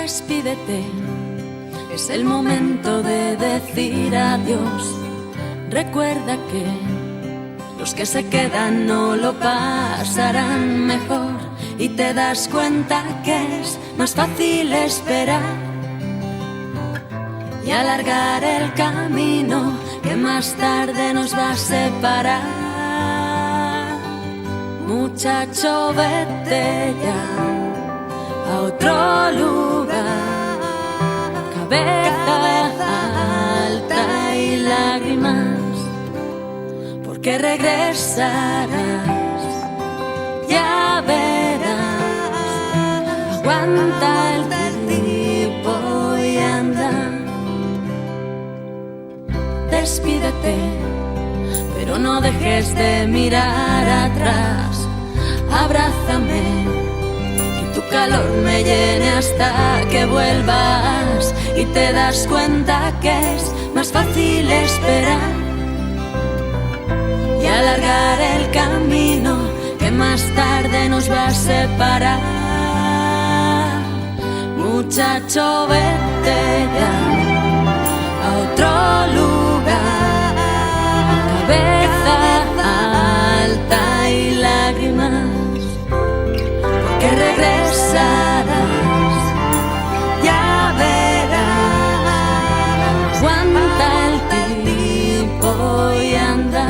Despídete, es el momento de decir adiós. Recuerda que los que se quedan no lo pasarán mejor, y te das cuenta que es más fácil esperar y alargar el camino que más tarde nos va a separar. Muchacho, vete ya a otro lugar, cabeza alta y lágrimas, porque regresarás, ya verás. Aguanta el tiempo y anda. Despídete, pero no dejes de mirar atrás. Abrázame, que tu calor me llene hasta que vuelvas, y te das cuenta que es más fácil esperar y alargar el camino que más tarde nos va a separar. Muchacho, vete ya a otro lugar, cabeza alta y lágrimas, porque regresarás, ya verás. Aguanta el tiempo y anda.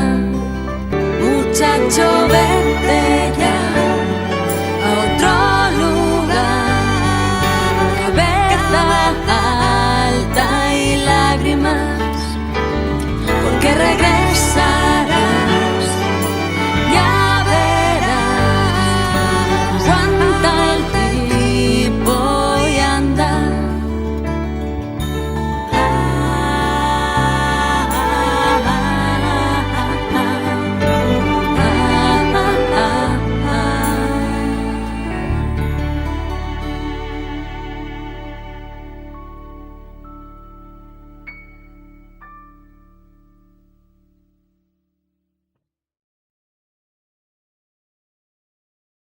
Muchacho, vete ya